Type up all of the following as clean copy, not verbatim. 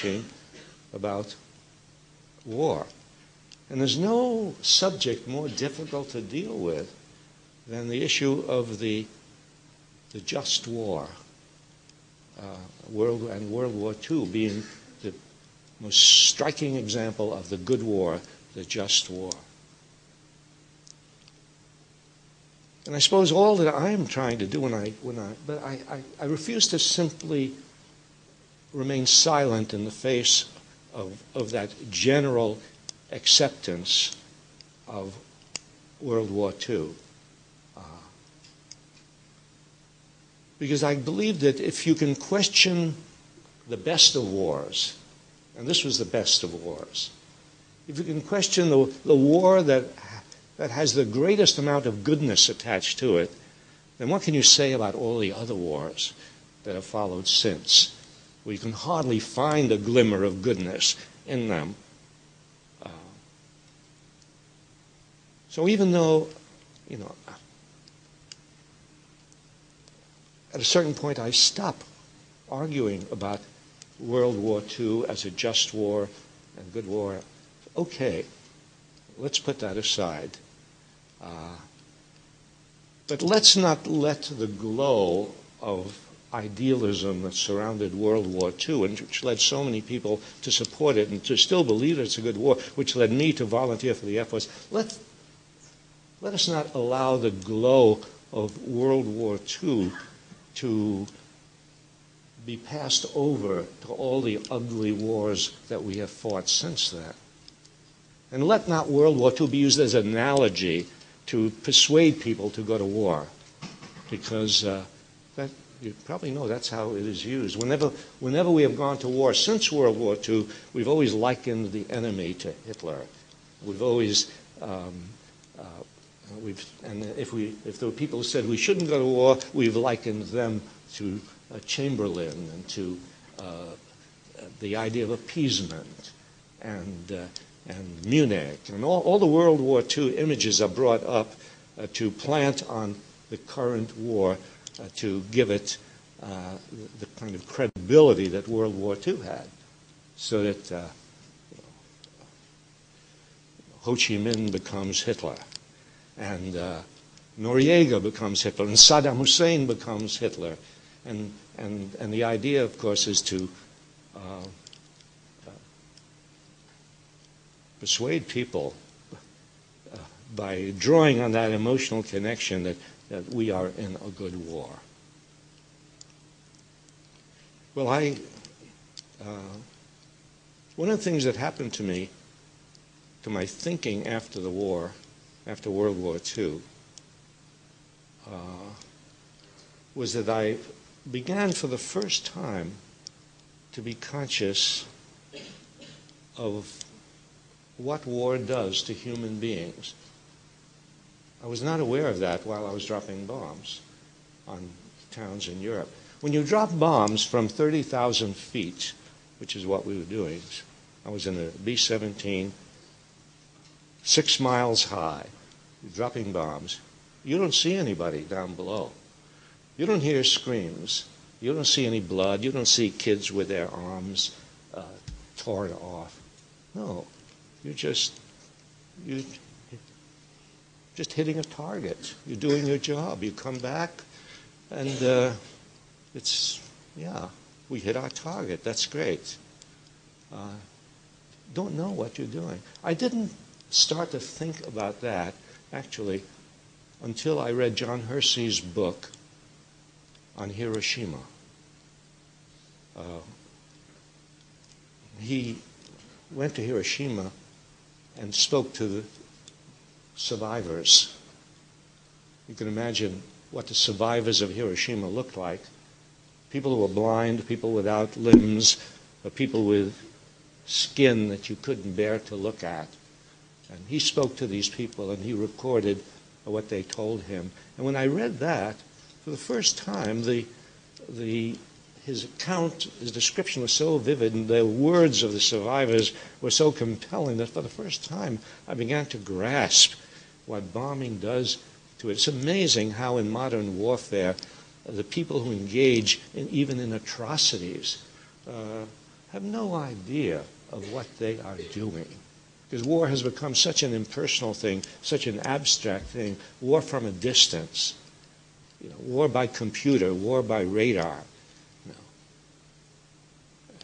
talking about war. And there's no subject more difficult to deal with than the issue of the just war. World War II being the most striking example of the good war, the just war. And I suppose all that I'm trying to do but I refuse to simply remain silent in the face of that general acceptance of World War II. Because I believe that if you can question the best of wars, and this was the best of wars, if you can question the war that has the greatest amount of goodness attached to it, then what can you say about all the other wars that have followed since, where you can hardly find a glimmer of goodness in them? So even though, at a certain point I stop arguing about World War II as a just war and good war, okay, let's put that aside. But let's not let the glow of idealism that surrounded World War II, and which led so many people to support it and to still believe it's a good war, which led me to volunteer for the Air Force, let us not allow the glow of World War II to be passed over to all the ugly wars that we have fought since then. And let not World War II be used as an analogy to persuade people to go to war, because that you probably know that's how it is used. Whenever we have gone to war since World War II, we've always likened the enemy to Hitler. We've always and if there were people who said we shouldn't go to war, we've likened them to Chamberlain and to the idea of appeasement and Munich, and all the World War II images are brought up to plant on the current war to give it the kind of credibility that World War II had, so that Ho Chi Minh becomes Hitler, and Noriega becomes Hitler, and Saddam Hussein becomes Hitler, and the idea, of course, is to persuade people by drawing on that emotional connection that we are in a good war. Well, one of the things that happened to me, to my thinking after the war, after World War II, was that I began for the first time to be conscious of what war does to human beings. I was not aware of that while I was dropping bombs on towns in Europe. When you drop bombs from 30,000 feet, which is what we were doing, I was in a B-17, 6 miles high, dropping bombs. You don't see anybody down below. You don't hear screams. You don't see any blood. You don't see kids with their arms torn off. No. You're just hitting a target. You're doing your job. You come back, and we hit our target. That's great. Don't know what you're doing. I didn't start to think about that, actually, until I read John Hersey's book on Hiroshima. He went to Hiroshima and spoke to the survivors. You can imagine what the survivors of Hiroshima looked like. People who were blind, people without limbs, people with skin that you couldn't bear to look at. And he spoke to these people, and he recorded what they told him. And when I read that, for the first time, his account, his description was so vivid, and the words of the survivors were so compelling that for the first time I began to grasp what bombing does to it. It's amazing how in modern warfare the people who engage even in atrocities have no idea of what they are doing. Because war has become such an impersonal thing, such an abstract thing, war from a distance. You know, war by computer, war by radar. You know.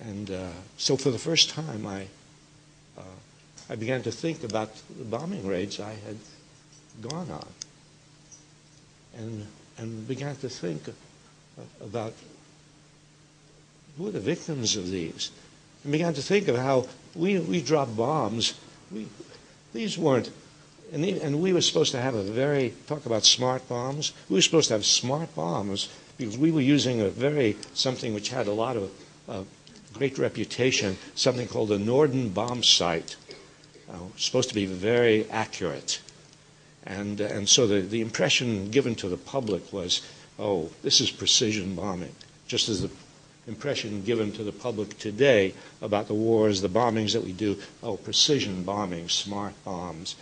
And so for the first time, I began to think about the bombing raids I had gone on. And began to think about who are the victims of these. And began to think of how we dropped bombs. These weren't, and we were supposed to have talk about smart bombs. We were supposed to have smart bombs because we were using something which had a lot of great reputation, something called the Norden bomb sight. Supposed to be very accurate. And so the impression given to the public was, oh, this is precision bombing, just as the impression given to the public today about the wars, the bombings that we do, oh, precision bombing, smart bombs.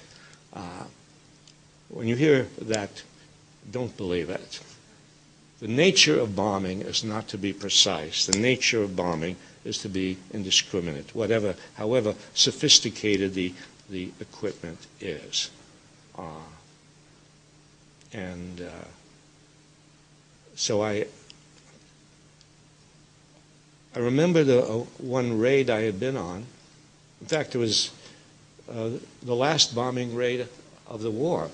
When you hear that, don't believe it. The nature of bombing is not to be precise. The nature of bombing is to be indiscriminate, however sophisticated the equipment is. So I remember the one raid I had been on. In fact, it was the last bombing raid of the war,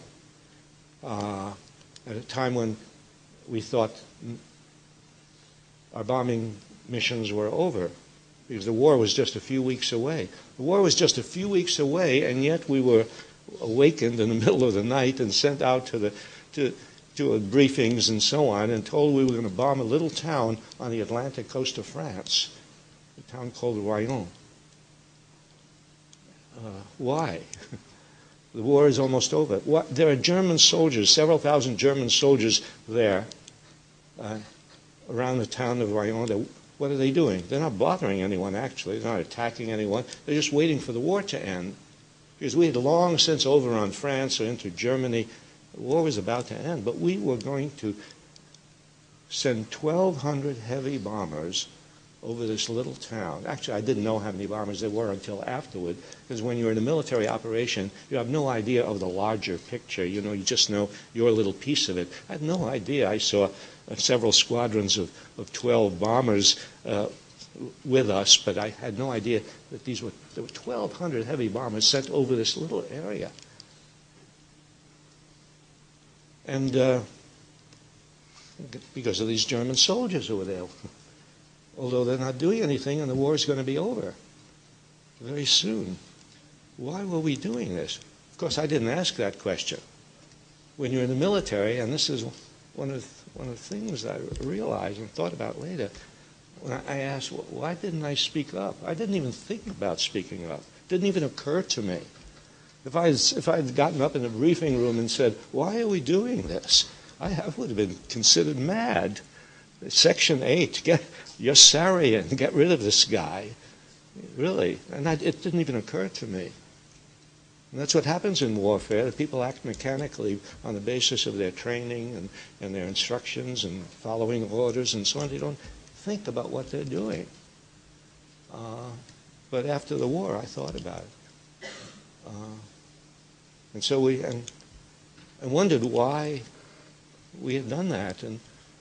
at a time when we thought our bombing missions were over, because the war was just a few weeks away. The war was just a few weeks away, and yet we were awakened in the middle of the night and sent out to briefings and so on, and told we were going to bomb a little town on the Atlantic coast of France, a town called Royan. Why? The war is almost over. There are German soldiers, several thousand German soldiers there around the town of Royan. What are they doing? They're not bothering anyone, actually. They're not attacking anyone. They're just waiting for the war to end. Because we had long since overrun France or into Germany. The war was about to end. But we were going to send 1,200 heavy bombers over this little town. Actually, I didn't know how many bombers there were until afterward, because when you're in a military operation, you have no idea of the larger picture. You know, you just know your little piece of it. I had no idea. I saw several squadrons of 12 bombers with us, but I had no idea that there were 1,200 heavy bombers sent over this little area. And because of these German soldiers who were there. Although they're not doing anything and the war is going to be over very soon. Why were we doing this? Of course, I didn't ask that question. When you're in the military, and this is one of the things I realized and thought about later, when I asked, well, why didn't I speak up? I didn't even think about speaking up. It didn't even occur to me. If I had gotten up in the briefing room and said, why are we doing this? I would have been considered mad. Section 8, get Yossarian, get rid of this guy. Really. And it didn't even occur to me. And that's what happens in warfare. People act mechanically on the basis of their training and their instructions and following orders and so on. They don't think about what they're doing. But after the war, I thought about it. And so I wondered why we had done that. And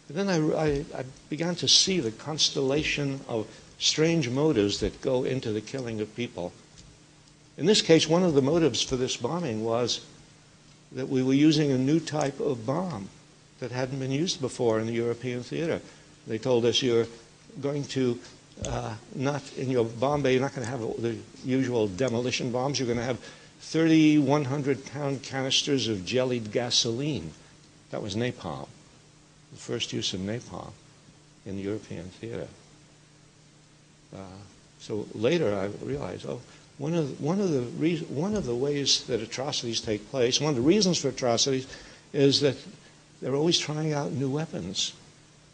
then I began to see the constellation of strange motives that go into the killing of people. In this case, one of the motives for this bombing was that we were using a new type of bomb that hadn't been used before in the European theater. They told us you're going to in your bomb bay, you're not going to have the usual demolition bombs. You're going to have 3,100-pound canisters of jellied gasoline. That was napalm. The first use of napalm in the European theater. So later I realized, one of the ways that atrocities take place, one of the reasons for atrocities, is that they're always trying out new weapons,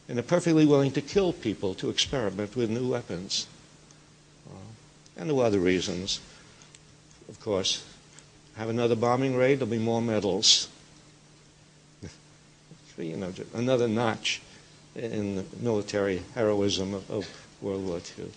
and they're perfectly willing to kill people to experiment with new weapons. And there were other reasons, of course. Have another bombing raid, there'll be more medals. You know, another notch in the military heroism of World War II.